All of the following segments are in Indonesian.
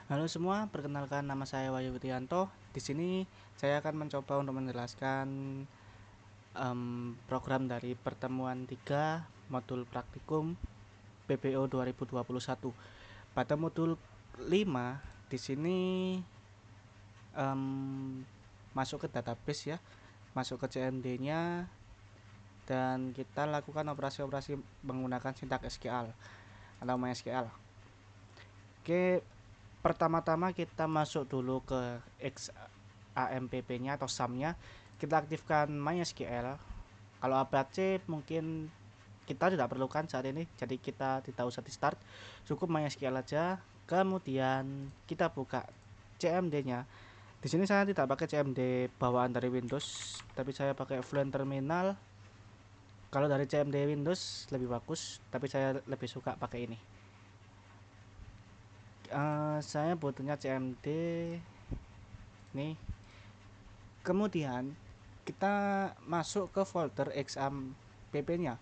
Halo semua, perkenalkan nama saya Wahyu Widianto. Di sini saya akan mencoba untuk menjelaskan program dari pertemuan 3 modul praktikum PBO 2021. Pada modul 5 di sini masuk ke database ya, masuk ke CMD-nya dan kita lakukan operasi-operasi menggunakan sintak SQL atau MySQL. Oke, pertama-tama kita masuk dulu ke XAMPP-nya atau SAM-nya. Kita aktifkan MySQL. Kalau Apache mungkin kita tidak perlukan saat ini, jadi kita tidak usah di start, cukup MySQL aja. Kemudian kita buka CMD-nya. Di sini saya tidak pakai CMD bawaan dari Windows, tapi saya pakai Fluent Terminal. Kalau dari CMD Windows lebih bagus, tapi saya lebih suka pakai ini. Saya butuhnya CMD nih. Kemudian kita masuk ke folder XAMPP nya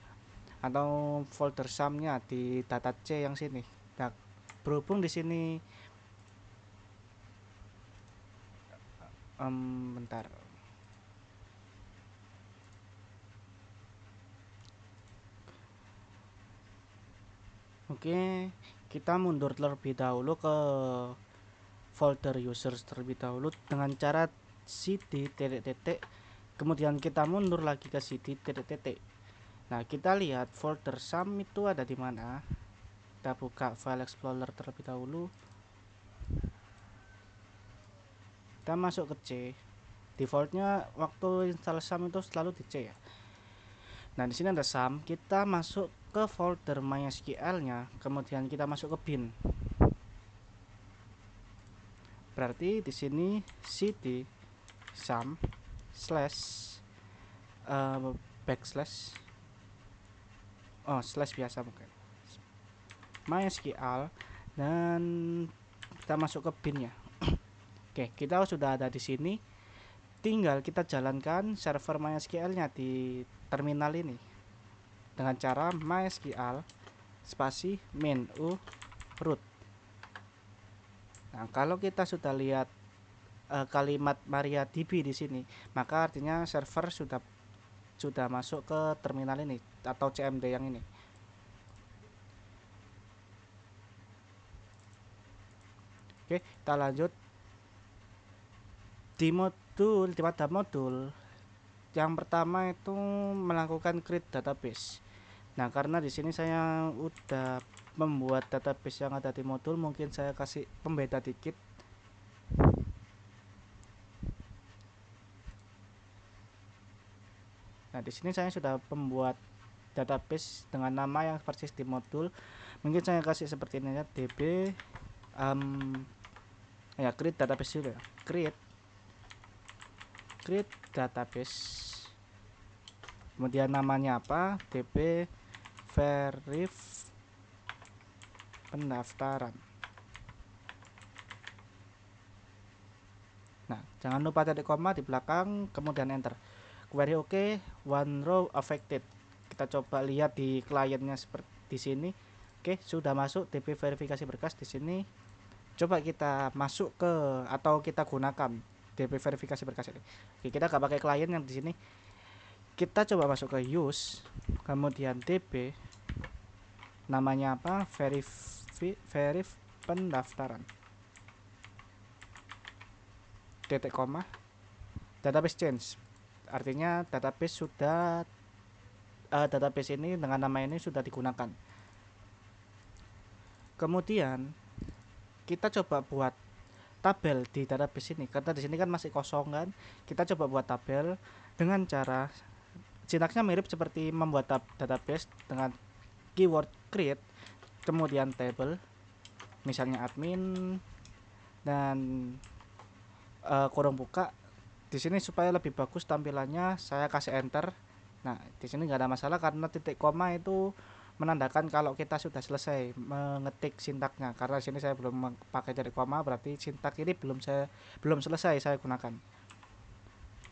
atau folder SAM-nya di data C yang sini. Nah, berhubung di sini bentar. Oke, kita mundur terlebih dahulu ke folder users terlebih dahulu dengan cara cd titik-titik, kemudian kita mundur lagi ke cd titik-titik. Nah, kita lihat folder SAM itu ada di mana. Kita buka file explorer terlebih dahulu. Kita masuk ke C. Defaultnya waktu install SAM itu selalu di C ya. Nah, di sini ada SAM. Kita masuk ke folder MySQL-nya, kemudian kita masuk ke bin. Berarti di sini cd SAM slash backslash slash biasa mungkin MySQL, dan kita masuk ke bin ya. Oke, kita sudah ada di sini. Tinggal kita jalankan server MySQL-nya di terminal ini dengan cara MySQL spasi main root. Nah, kalau kita sudah lihat kalimat MariaDB di sini, maka artinya server sudah masuk ke terminal ini atau CMD yang ini. Oke, kita lanjut. Pada modul yang pertama itu melakukan create database. Nah, karena di sini saya udah membuat database yang ada di modul, mungkin saya kasih pembeda dikit. Nah, di sini saya sudah membuat database dengan nama yang persis di modul. Mungkin saya kasih seperti ini ya, db create database dulu ya. Create database. Kemudian namanya apa? db verif pendaftaran. Nah, jangan lupa titik koma di belakang, kemudian enter. Query OK, one row affected. Kita coba lihat di kliennya seperti di sini. Oke, sudah masuk db verifikasi berkas di sini. Coba kita masuk ke atau kita gunakan db verifikasi berkas ini. Oke, kita nggak pakai klien yang di sini. Kita coba masuk ke use, kemudian db namanya apa? Verif pendaftaran. Titik koma, database change. Artinya database ini dengan nama ini sudah digunakan. Kemudian kita coba buat tabel di database ini, karena di sini kan masih kosong kan. Kita coba buat tabel dengan cara sintaksnya mirip seperti membuat database dengan keyword create, kemudian table, misalnya admin, dan kurung buka. Di sini supaya lebih bagus tampilannya saya kasih enter. Nah, di sini nggak ada masalah karena titik koma itu menandakan kalau kita sudah selesai mengetik sintaknya. Karena di sini saya belum pakai titik koma, berarti sintak ini belum selesai saya gunakan.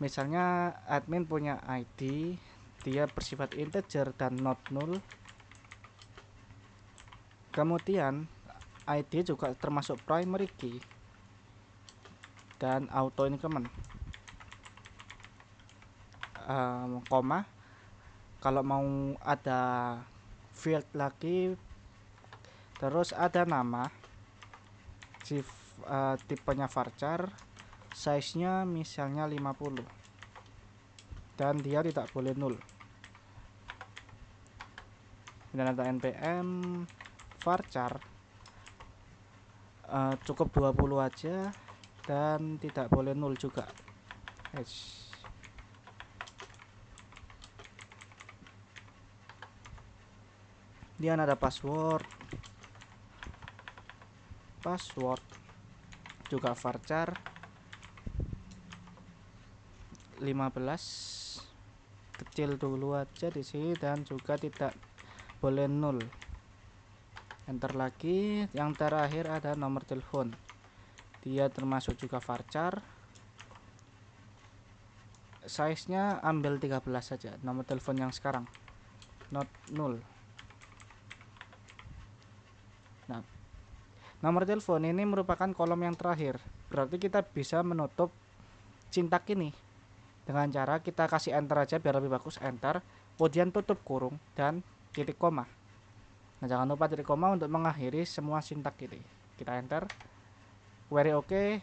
Misalnya admin punya ID, dia bersifat integer dan not null. Kemudian ID juga termasuk primary key dan auto increment. Koma, kalau mau ada field lagi, terus ada nama, tipenya varchar, size nya misalnya 50 dan dia tidak boleh null. Dan ada npm varchar, cukup 20 aja dan tidak boleh null juga. Dia ada password juga varchar 15, kecil dulu aja di sini dan juga tidak boleh null. Enter lagi. Yang terakhir ada nomor telepon, dia termasuk juga varchar, size nya ambil 13 saja, nomor telepon yang sekarang, not null. Nah, nomor telepon ini merupakan kolom yang terakhir, berarti kita bisa menutup syntax ini dengan cara kita kasih enter aja biar lebih bagus. Enter, kemudian tutup kurung dan titik koma. Nah, jangan lupa titik koma untuk mengakhiri semua syntax ini. Kita enter, query OK,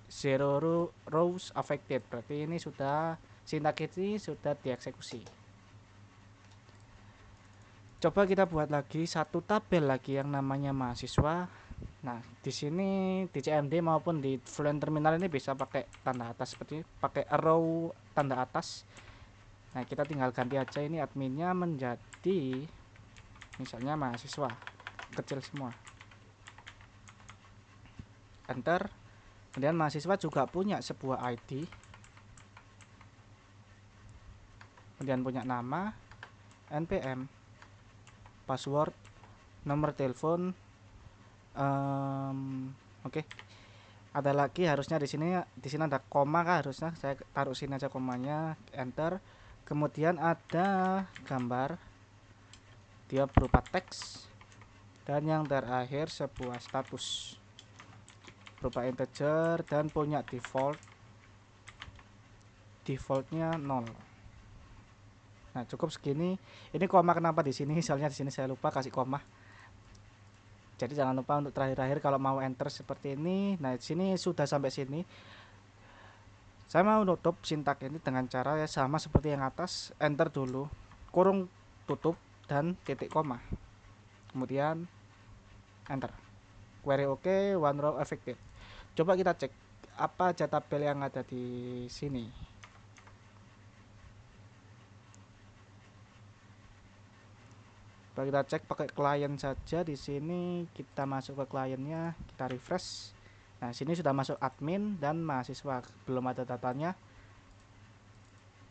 0 rows affected, berarti ini sudah syntax ini sudah dieksekusi. Coba kita buat lagi satu tabel lagi yang namanya mahasiswa. Nah, di sini di CMD maupun di Fluent Terminal ini bisa pakai tanda atas seperti pakai arrow tanda atas. Nah, kita tinggal ganti aja ini adminnya menjadi misalnya mahasiswa, kecil semua. Enter. Kemudian mahasiswa juga punya sebuah ID, kemudian punya nama, npm, password, nomor telepon. Oke. Ada lagi harusnya di sini ada koma kah, harusnya saya taruh sini aja komanya. Enter. Kemudian ada gambar, dia berupa teks, dan yang terakhir sebuah status berupa integer dan punya defaultnya 0. Nah, cukup segini. Ini koma kenapa di sini? Soalnya di sini saya lupa kasih koma. Jadi jangan lupa untuk terakhir-terakhir kalau mau enter seperti ini. Nah, di sini sudah sampai sini. Saya mau nutup syntax ini dengan cara ya sama seperti yang atas. Enter dulu, kurung tutup dan titik koma. Kemudian enter. Query OK, one row affected. Coba kita cek apa aja tabel yang ada di sini. Kita cek pakai klien saja. Di sini kita masuk ke kliennya, kita refresh. Nah, sini sudah masuk admin dan mahasiswa, belum ada datanya.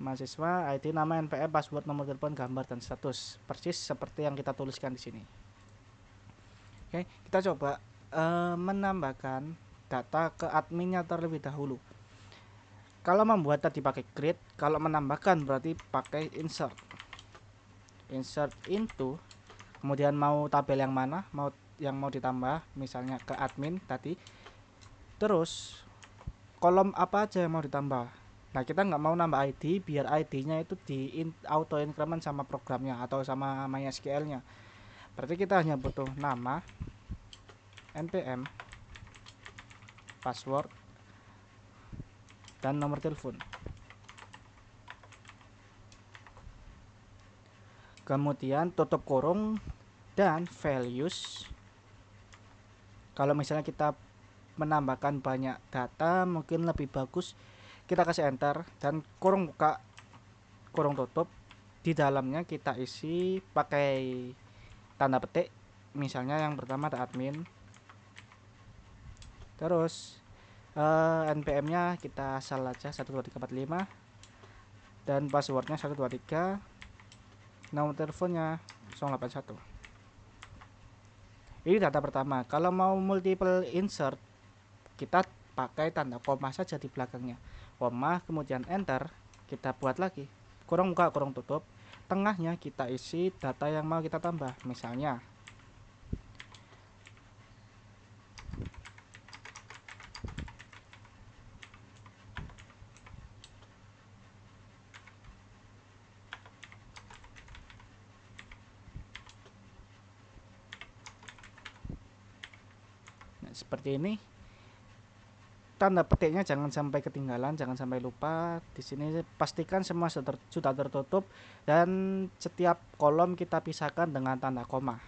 Mahasiswa, ID, nama, npm, password, nomor telepon, gambar dan status, persis seperti yang kita tuliskan di sini. Oke, kita coba menambahkan data ke adminnya terlebih dahulu. Kalau membuat tadi pakai create, kalau menambahkan berarti pakai insert into. Kemudian mau tabel yang mana, yang mau ditambah, misalnya ke admin tadi. Terus kolom apa aja yang mau ditambah. Nah, kita nggak mau nambah ID biar ID-nya itu di auto increment sama programnya atau sama MySQL-nya. Berarti kita hanya butuh nama, npm, password, dan nomor telepon. Kemudian tutup kurung dan values. Kalau misalnya kita menambahkan banyak data, mungkin lebih bagus kita kasih enter dan kurung buka, kurung tutup. Di dalamnya kita isi pakai tanda petik. Misalnya yang pertama ada admin, terus npm-nya kita asal aja 12345 dan passwordnya 123, nomor teleponnya 081. Ini data pertama. Kalau mau multiple insert, kita pakai tanda koma saja di belakangnya. Koma, kemudian enter, kita buat lagi. Kurung buka, kurung tutup. Tengahnya kita isi data yang mau kita tambah. Misalnya seperti ini. Tanda petiknya jangan sampai ketinggalan, jangan sampai lupa. Di sini pastikan semua sudah tertutup dan setiap kolom kita pisahkan dengan tanda koma.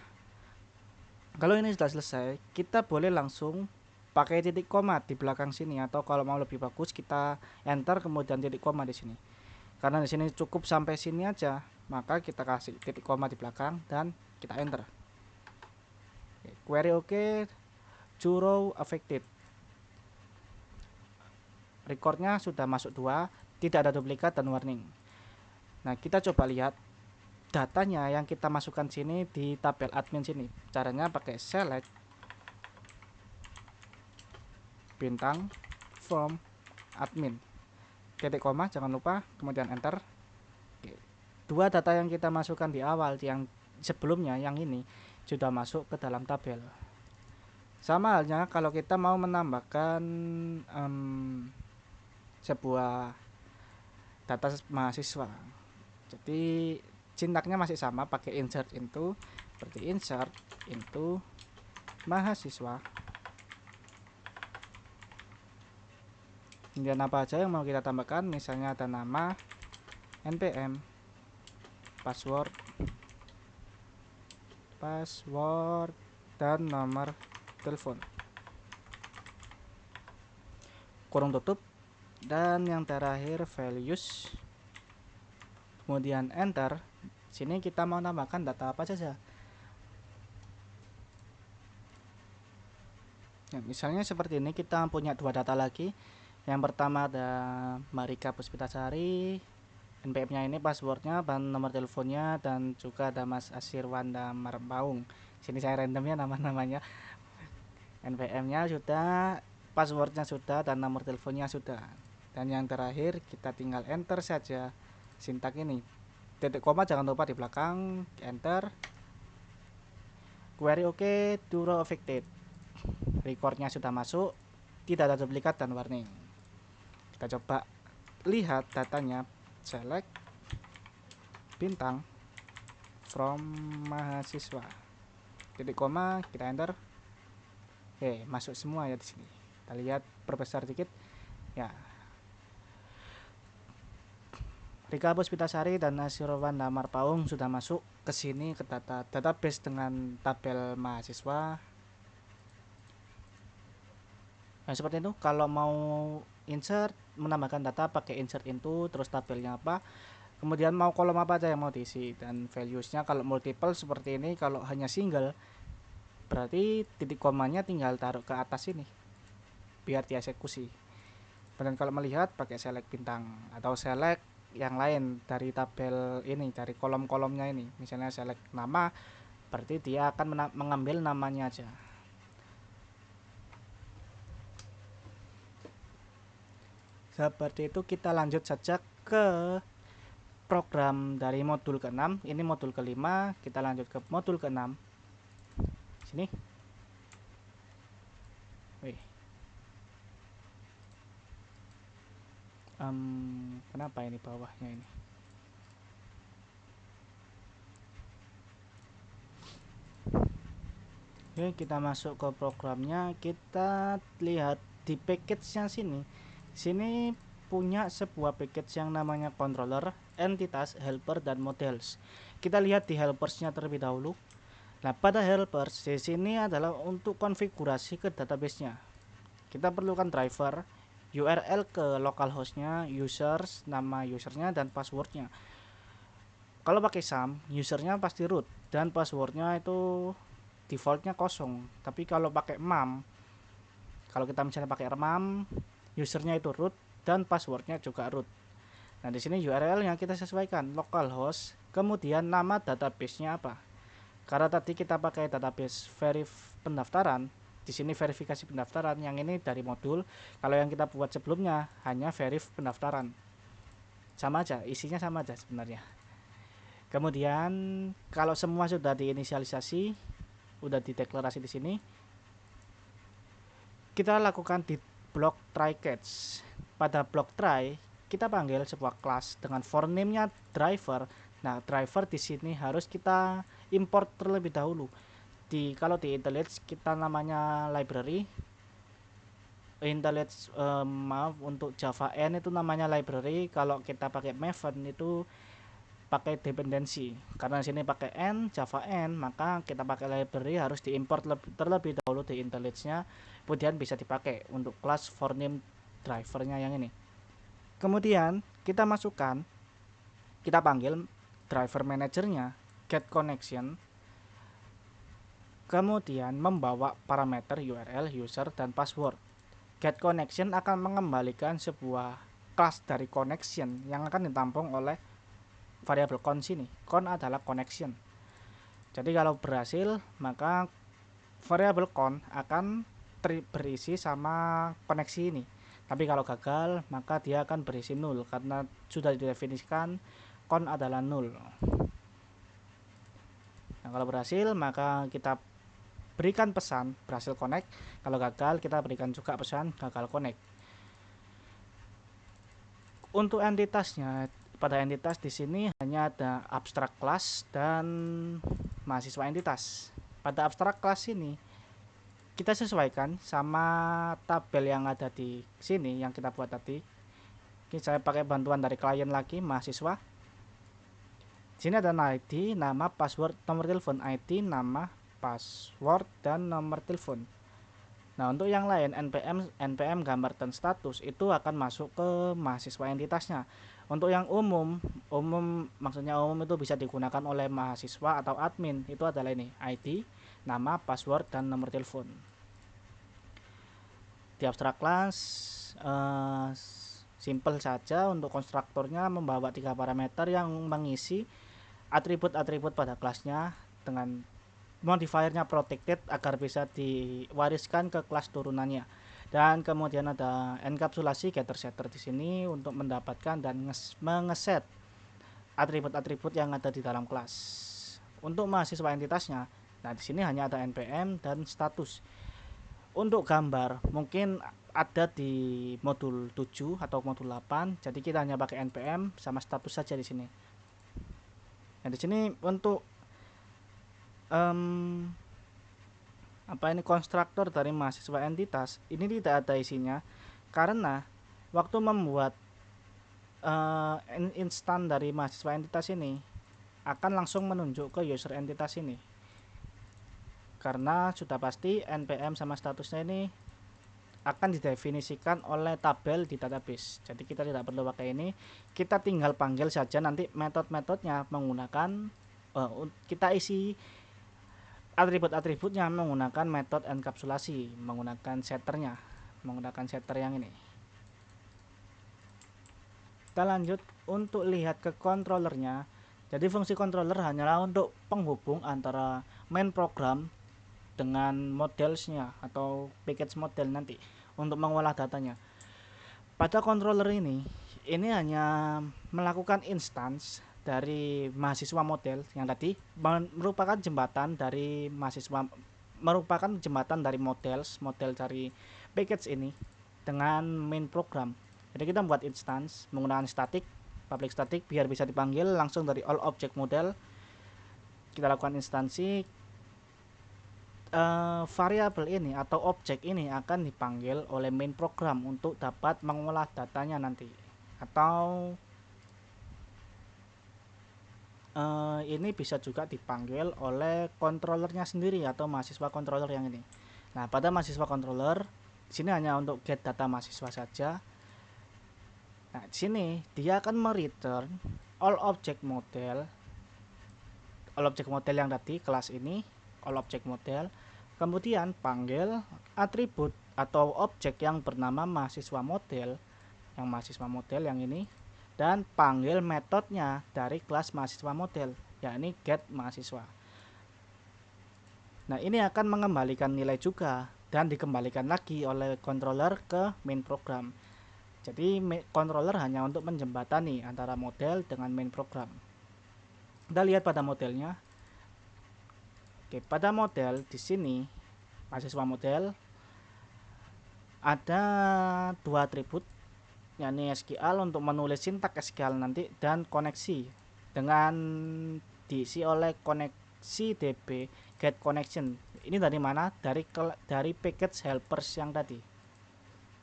Kalau ini sudah selesai, kita boleh langsung pakai titik koma di belakang sini, atau kalau mau lebih bagus kita enter kemudian titik koma di sini. Karena di sini cukup sampai sini aja, maka kita kasih titik koma di belakang dan kita enter. Query OK, to row affected. Recordnya sudah masuk 2, tidak ada duplikat dan warning. Nah, kita coba lihat datanya yang kita masukkan sini di tabel admin sini. Caranya pakai select bintang from admin, titik koma jangan lupa, kemudian enter. Oke. 2 data yang kita masukkan di awal yang sebelumnya, yang ini sudah masuk ke dalam tabel. Sama halnya kalau kita mau menambahkan sebuah data mahasiswa. Jadi sintaknya masih sama, pakai insert into, seperti insert into mahasiswa. Kemudian apa aja yang mau kita tambahkan, misalnya ada nama, npm, password dan nomor telepon, kurung tutup, dan yang terakhir values, kemudian enter. Sini kita mau tambahkan data apa saja. Ya, misalnya seperti ini, kita punya 2 data lagi. Yang pertama ada Marika Puspitasari, npm-nya ini, passwordnya dan nomor teleponnya, dan juga ada Mas Asirwanda Marbaung. Sini saya randomnya nama-namanya. npm-nya sudah, passwordnya sudah, dan nomor teleponnya sudah. Dan yang terakhir kita tinggal enter saja sintak ini. Titik koma jangan lupa di belakang, enter. Query OK, to row affected. Recordnya sudah masuk, tidak ada duplikat dan warning. Kita coba lihat datanya, select bintang from mahasiswa, titik koma, kita enter. Oke, masuk semua ya di sini. Kita lihat, perbesar dikit ya. Rika Puspitasari dan Asirwanda Marbaung sudah masuk ke sini, ke database dengan tabel mahasiswa. Nah, seperti itu. Kalau mau insert, menambahkan data, pakai insert into, terus tabelnya apa, kemudian mau kolom apa aja yang mau diisi, dan valuesnya kalau multiple seperti ini. Kalau hanya single, berarti titik komanya tinggal taruh ke atas ini biar dieksekusi. Dan kalau melihat, pakai select bintang atau select yang lain dari tabel ini, dari kolom-kolomnya ini. Misalnya select nama, berarti dia akan mengambil namanya aja. Seperti itu. Kita lanjut saja ke program dari modul ke-6. Ini modul ke-5, kita lanjut ke modul ke-6. Sini. Wih. Kenapa ini bawahnya ini? Oke, kita masuk ke programnya. Kita lihat di package-nya sini. Sini punya sebuah package yang namanya controller, entitas, helper, dan models. Kita lihat di helpers-nya terlebih dahulu. Nah, pada helpers di sini adalah untuk konfigurasi ke database-nya. Kita perlukan driver, URL ke localhost-nya, users, nama usernya, dan passwordnya. Kalau pakai SAM, usernya pasti root dan passwordnya itu defaultnya kosong. Tapi kalau pakai MAM, kalau kita misalnya pakai MAM, usernya itu root dan passwordnya juga root. Nah, di sini URL yang kita sesuaikan localhost, kemudian nama database-nya apa. Karena tadi kita pakai database pendaftaran, di sini verifikasi pendaftaran, yang ini dari modul. Kalau yang kita buat sebelumnya hanya verif pendaftaran. Sama aja, isinya sama aja sebenarnya. Kemudian kalau semua sudah diinisialisasi, udah dideklarasi di sini, kita lakukan di blok try catch. Pada blok try, kita panggil sebuah kelas dengan for name-nya driver. Nah, driver di sini harus kita import terlebih dahulu. kalau di IntelliJ kita namanya library. IntelliJ maaf, untuk Java N itu namanya library. Kalau kita pakai Maven itu pakai dependensi. Karena di sini pakai N, Java N, maka kita pakai library harus diimport terlebih dahulu di IntelliJ-nya, kemudian bisa dipakai untuk kelas forName drivernya yang ini. Kemudian kita masukkan, kita panggil driver manajernya get connection, kemudian membawa parameter URL, user, dan password. Get connection akan mengembalikan sebuah kelas dari connection yang akan ditampung oleh variabel con sini. Con adalah connection. Jadi kalau berhasil, maka variabel con akan berisi sama koneksi ini. Tapi kalau gagal, maka dia akan berisi null karena sudah didefinisikan con adalah null. Nah, kalau berhasil, maka kita berikan pesan berhasil connect. Kalau gagal, kita berikan juga pesan gagal connect. Untuk entitasnya, pada entitas di sini hanya ada abstrak class dan mahasiswa entitas. Pada abstrak class ini kita sesuaikan sama tabel yang ada di sini yang kita buat tadi. Ini saya pakai bantuan dari klien lagi, mahasiswa. Di sini ada ID, nama, password, nomor telepon. ID, nama, password, dan nomor telepon. Nah, untuk yang lain npm gambar dan status itu akan masuk ke mahasiswa entitasnya. Untuk yang umum maksudnya umum itu bisa digunakan oleh mahasiswa atau admin. Itu adalah ini, ID, nama, password, dan nomor telepon. Di abstract class simple saja. Untuk konstruktornya membawa 3 parameter yang mengisi atribut-atribut pada kelasnya dengan modifiernya protected agar bisa diwariskan ke kelas turunannya. Dan kemudian ada enkapsulasi getter setter di sini untuk mendapatkan dan mengeset atribut-atribut yang ada di dalam kelas. Untuk mahasiswa entitasnya, nah di sini hanya ada npm dan status. Untuk gambar mungkin ada di modul 7 atau modul 8, jadi kita hanya pakai npm sama status saja di sini. Nah, di sini untuk konstruktor dari mahasiswa entitas ini tidak ada isinya karena waktu membuat instan dari mahasiswa entitas ini akan langsung menunjuk ke user entitas ini, karena sudah pasti npm sama statusnya ini akan didefinisikan oleh tabel di database. Jadi kita tidak perlu pakai ini, kita tinggal panggil saja nanti metode-metodenya menggunakan kita isi atribut-atributnya menggunakan metode enkapsulasi, menggunakan setternya, menggunakan setter yang ini. Kita lanjut untuk lihat ke controllernya. Jadi fungsi controller hanyalah untuk penghubung antara main program dengan modelsnya atau package model nanti untuk mengolah datanya. Pada controller ini hanya melakukan instance dari mahasiswa model yang tadi, merupakan jembatan dari mahasiswa, merupakan jembatan dari model dari package ini dengan main program. Jadi kita membuat instance menggunakan static, public static biar bisa dipanggil langsung dari all object model. Kita lakukan instansi, variabel ini atau objek ini akan dipanggil oleh main program untuk dapat mengolah datanya nanti. Atau ini bisa juga dipanggil oleh controllernya sendiri atau mahasiswa controller yang ini. Nah, pada mahasiswa controller di sini hanya untuk get data mahasiswa saja. Nah, di sini dia akan mereturn all object model yang tadi kelas ini, all object model, kemudian panggil atribut atau objek yang bernama mahasiswa model yang ini, dan panggil metodenya dari kelas mahasiswa model, yakni get mahasiswa. Nah, ini akan mengembalikan nilai juga dan dikembalikan lagi oleh controller ke main program. Jadi controller hanya untuk menjembatani antara model dengan main program. Kita lihat pada modelnya. Oke, pada model di sini mahasiswa model ada 2 atribut, yakni SQL untuk menulis sintak SQL nanti dan koneksi dengan diisi oleh cdb get connection. Ini dari mana? Dari package helpers yang tadi.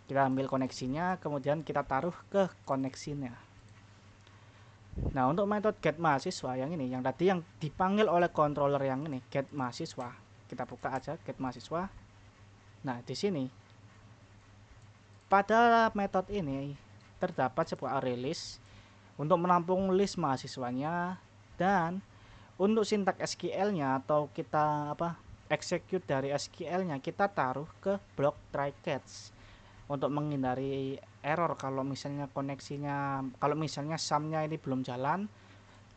Kita ambil koneksinya, kemudian kita taruh ke koneksinya. Nah, untuk metode get mahasiswa yang ini, yang tadi yang dipanggil oleh controller yang ini, get mahasiswa. Kita buka aja get mahasiswa. Nah, di sini pada metode ini terdapat sebuah array list untuk menampung list mahasiswanya, dan untuk sintak SQL-nya atau kita execute dari SQL-nya kita taruh ke block try catch untuk menghindari error kalau misalnya kalau misalnya sum-nya ini belum jalan,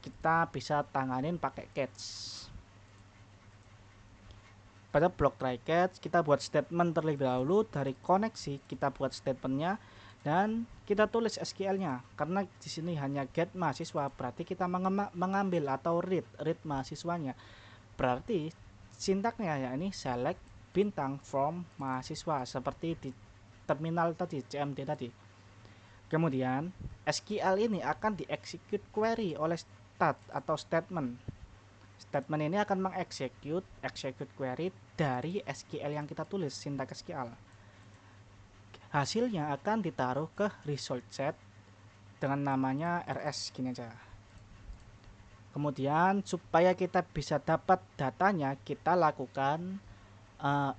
kita bisa tanganin pakai catch. Pada block try catch kita buat statement terlebih dahulu, dari koneksi kita buat statementnya dan kita tulis SQL-nya. Karena di sini hanya get mahasiswa, berarti kita mengambil atau read mahasiswanya. Berarti sintaknya ya ini select bintang from mahasiswa seperti di terminal tadi, CMD tadi. Kemudian SQL ini akan diexecute query oleh stat atau statement. Statement ini akan mengexecute query dari SQL yang kita tulis, sintak SQL. Hasilnya akan ditaruh ke result set dengan namanya rs, gini aja. Kemudian supaya kita bisa dapat datanya, kita lakukan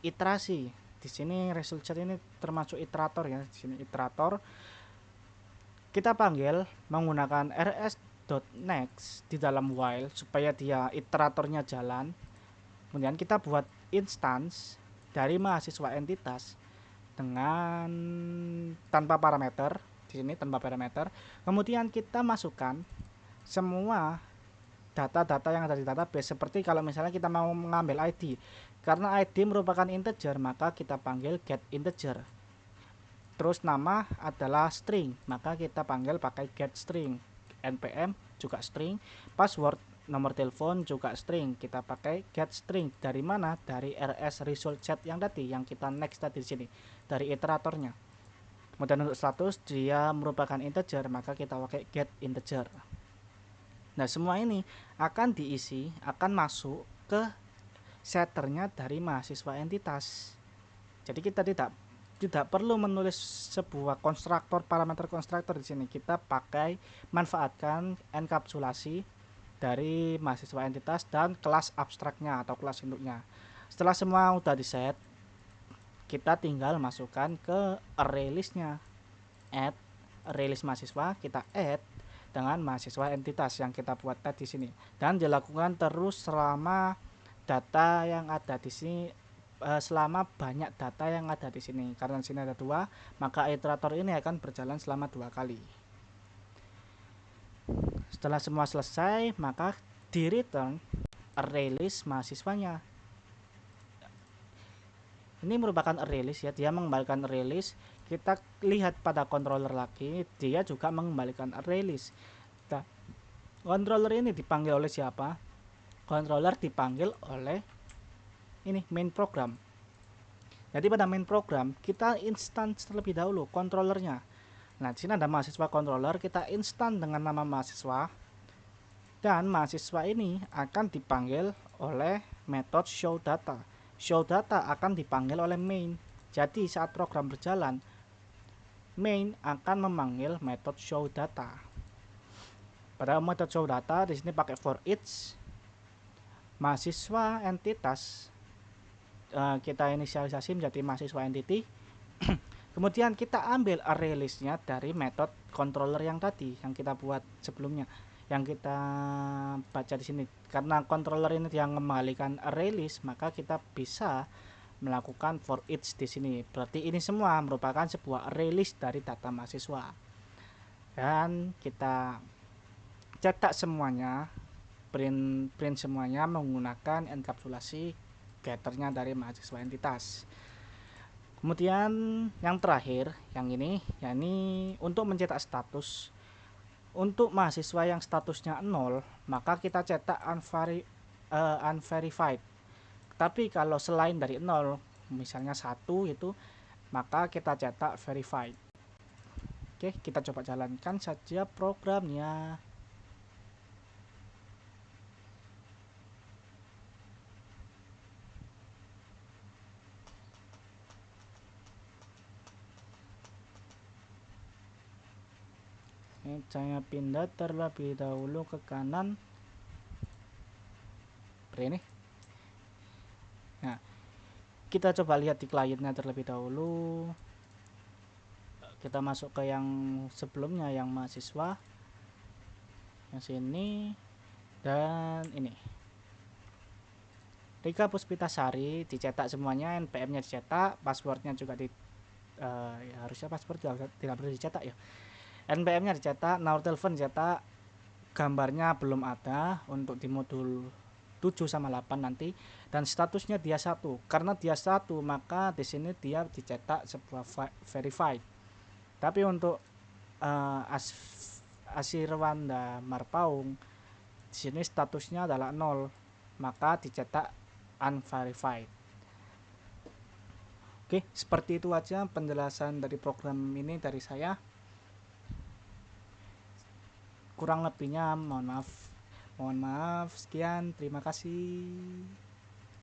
iterasi. Di sini result set ini termasuk iterator ya. Di sini iterator kita panggil menggunakan rs.next di dalam while supaya dia iteratornya jalan. Kemudian kita buat instance dari mahasiswa entitas dengan tanpa parameter. Di sini tanpa parameter. Kemudian kita masukkan semua data-data yang ada di database, seperti kalau misalnya kita mau mengambil ID. Karena ID merupakan integer, maka kita panggil get integer. Terus nama adalah string, maka kita panggil pakai get string. npm juga string, password nomor telepon juga string, kita pakai get string. Dari mana? Dari rs result set yang tadi, yang kita next tadi di sini, dari iteratornya. Kemudian untuk status dia merupakan integer, maka kita pakai get integer. Nah, semua ini akan diisi, akan masuk ke setternya dari mahasiswa entitas. Jadi kita tidak perlu menulis sebuah konstruktor, parameter konstruktor di sini. Kita manfaatkan enkapsulasi dari mahasiswa entitas dan kelas abstraknya atau kelas induknya. Setelah semua udah di set, kita tinggal masukkan ke array listnya. Add array list mahasiswa, kita add dengan mahasiswa entitas yang kita buat tadi sini, dan dilakukan terus selama data yang ada di sini, selama banyak data yang ada di sini. Karena di sini ada 2, maka iterator ini akan berjalan selama 2 kali. Setelah semua selesai, maka di return array list mahasiswanya. Ini merupakan array list ya, dia mengembalikan array list. Kita lihat pada controller lagi, dia juga mengembalikan array list. Nah, controller ini dipanggil oleh siapa? Controller dipanggil oleh ini main program. Jadi pada main program kita instance terlebih dahulu controllernya. Nah, di sini ada mahasiswa controller, kita instan dengan nama mahasiswa, dan mahasiswa ini akan dipanggil oleh metode show data. Show data akan dipanggil oleh main. Jadi saat program berjalan, main akan memanggil metode show data. Pada metode show data di sini pakai for each mahasiswa entitas, kita inisialisasi menjadi mahasiswa entity. Kemudian kita ambil array listnya dari metode controller yang tadi yang kita buat sebelumnya, yang kita baca di sini. Karena controller ini yang mengembalikan array list, maka kita bisa melakukan for each di sini. Berarti ini semua merupakan sebuah array list dari data mahasiswa. Dan kita cetak semuanya, print semuanya menggunakan enkapsulasi getternya dari mahasiswa entitas. Kemudian yang terakhir, yang ini, yakni untuk mencetak status. Untuk mahasiswa yang statusnya 0, maka kita cetak unverified. Tapi kalau selain dari 0, misalnya 1 itu, maka kita cetak verified. Oke, kita coba jalankan saja programnya. Saya pindah terlebih dahulu ke kanan. Ini. Nah, kita coba lihat di kliennya terlebih dahulu. Kita masuk ke yang sebelumnya, yang mahasiswa, yang sini, dan ini Rika Puspitasari, dicetak semuanya, NPM nya dicetak, passwordnya juga ya harusnya password juga tidak perlu dicetak ya. NPM nya dicetak, nomor telepon dicetak, gambarnya belum ada untuk di modul 7 sama 8 nanti, dan statusnya dia 1. Karena dia 1, maka di sini dia dicetak sebuah verified. Tapi untuk Asirwanda Marpaung, di sini statusnya adalah 0, maka dicetak unverified. Oke, seperti itu aja penjelasan dari program ini dari saya. Kurang lebihnya mohon maaf. Sekian, terima kasih.